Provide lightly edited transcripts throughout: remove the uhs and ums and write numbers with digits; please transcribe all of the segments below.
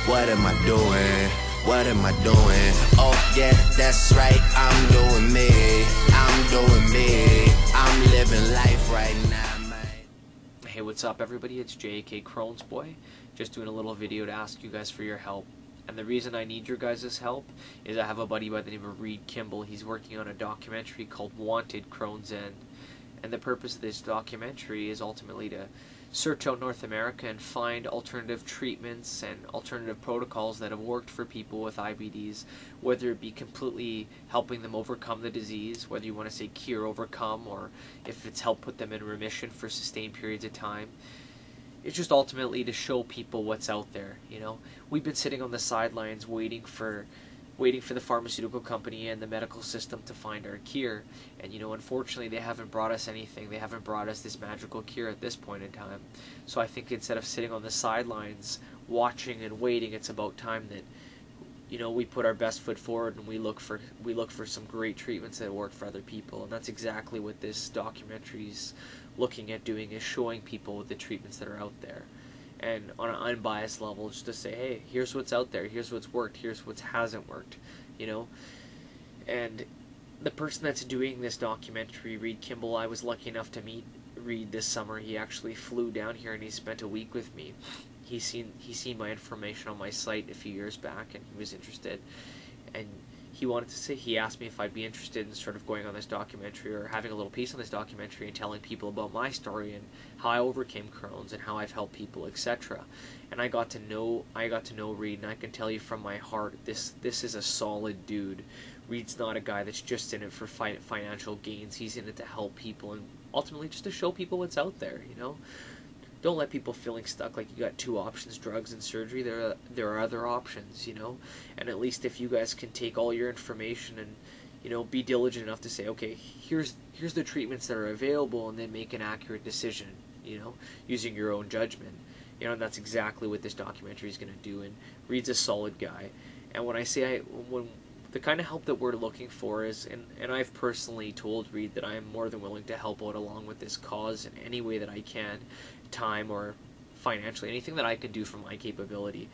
What am I doing? What am I doing? Oh yeah, that's right, I'm doing me. I'm doing me. I'm living life right now, man. Hey, what's up everybody? It's JK Crohn's boy. Just doing a little video to ask you guys for your help. And the reason I need your guys' help is I have a buddy by the name of Reed Kimball. He's working on a documentary called Wanted Crohn's End. And the purpose of this documentary is ultimately to search out North America and find alternative treatments and alternative protocols that have worked for people with IBDs, whether it be completely helping them overcome the disease, whether you want to say cure, overcome, or if it's helped put them in remission for sustained periods of time. It's just ultimately to show people what's out there, you know. We've been sitting on the sidelines waiting for the pharmaceutical company and the medical system to find our cure, and you know, unfortunately they haven't brought us anything. They haven't brought us this magical cure at this point in time. So I think instead of sitting on the sidelines watching and waiting, it's about time that, you know, we put our best foot forward and we look for some great treatments that work for other people. And that's exactly what this documentary's looking at doing, is showing people the treatments that are out there. And on an unbiased level, just to say, hey, here's what's out there, here's what's worked, here's what hasn't worked, you know. And the person that's doing this documentary, Reed Kimball, I was lucky enough to meet Reed this summer. He actually flew down here and he spent a week with me. He's seen my information on my site a few years back, and he was interested. And he asked me if I'd be interested in sort of going on this documentary or having a little piece on this documentary and telling people about my story and how I overcame Crohn's and how I've helped people, etc. And I got to know Reed, and I can tell you from my heart, this is a solid dude. Reed's not a guy that's just in it for financial gains. He's in it to help people and ultimately just to show people what's out there, you know. Don't let people feeling stuck like you got two options, drugs and surgery. There are other options, you know. And at least if you guys can take all your information and, you know, be diligent enough to say, okay, here's the treatments that are available, and then make an accurate decision, you know, using your own judgment. You know, and that's exactly what this documentary is going to do. And Reed's a solid guy. And when I say when the kind of help that we're looking for is, and I've personally told Reed that I am more than willing to help out along with this cause in any way that I can, time or financially, anything that I can do from my capability.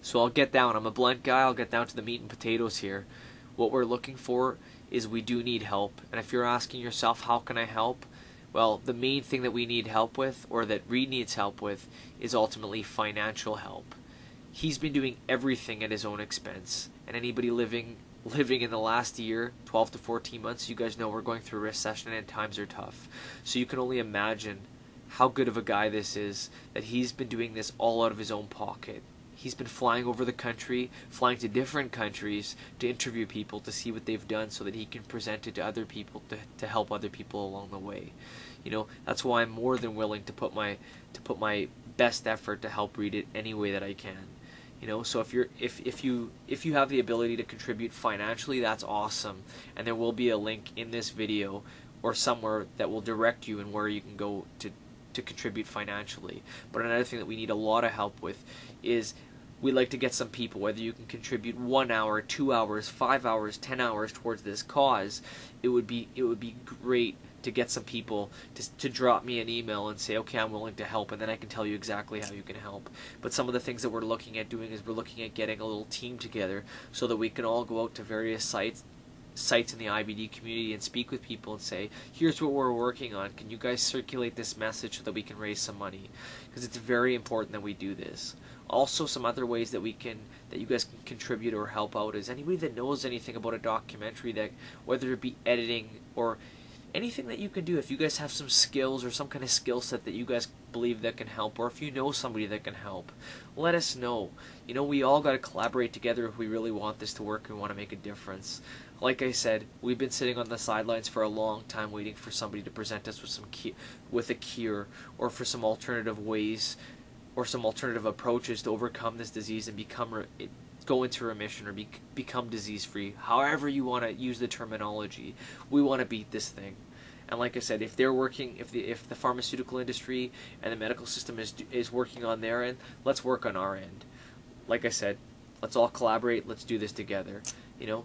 So I'll get down. I'm a blunt guy. I'll get down to the meat and potatoes here. What we're looking for is we do need help. And if you're asking yourself, how can I help? Well, the main thing that we need help with, or that Reed needs help with, is ultimately financial help. He's been doing everything at his own expense. And anybody living in the last year, 12 to 14 months, you guys know we're going through a recession and times are tough. So you can only imagine how good of a guy this is, that he's been doing this all out of his own pocket. He's been flying over the country, flying to different countries to interview people to see what they've done so that he can present it to other people to help other people along the way. You know, that's why I'm more than willing to put my best effort to help Reed it any way that I can. You know, so if you have the ability to contribute financially, that's awesome. And there will be a link in this video or somewhere that will direct you and where you can go to contribute financially. But another thing that we need a lot of help with is we'd like to get some people, whether you can contribute 1 hour, 2 hours, 5 hours, 10 hours towards this cause. It would be great to get some people to drop me an email and say, okay, I'm willing to help, and then I can tell you exactly how you can help. But some of the things that we're looking at doing is we're looking at getting a little team together so that we can all go out to various sites in the IBD community and speak with people and say, here's what we're working on. Can you guys circulate this message so that we can raise some money? Because it's very important that we do this. Also, some other ways that you guys can contribute or help out is anybody that knows anything about a documentary, that whether it be editing or anything that you can do. If you guys have some skills or some kind of skill set that you guys believe that can help, or if you know somebody that can help, let us know. You know, we all got to collaborate together if we really want this to work and want to make a difference. Like I said, we've been sitting on the sidelines for a long time waiting for somebody to present us with a cure, or for some alternative ways or some alternative approaches to overcome this disease and go into remission or become disease-free. However you want to use the terminology, we want to beat this thing. And like I said, if the pharmaceutical industry and the medical system is working on their end, let's work on our end. Like I said, let's all collaborate. Let's do this together. You know,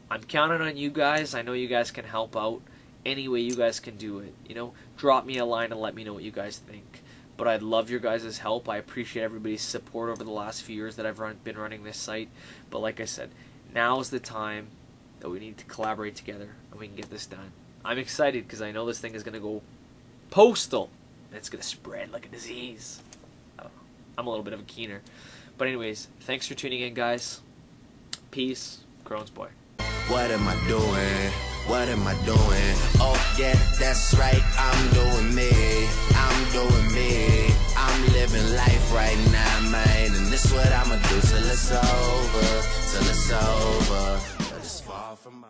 I'm counting on you guys. I know you guys can help out any way you guys can do it. You know, drop me a line and let me know what you guys think. but I'd love your guys' help. I appreciate everybody's support over the last few years that I've been running this site. But like I said, now is the time that we need to collaborate together and we can get this done. I'm excited because I know this thing is going to go postal and it's going to spread like a disease. I don't know. I'm a little bit of a keener. But anyways, thanks for tuning in, guys. Peace. Crohn's boy. What am I doing? What am I doing? Oh yeah, that's right, I'm doing me. I'm doing me. I'm living life right now, man. And this what I'ma do till it's over. Till it's over. Till it's far from my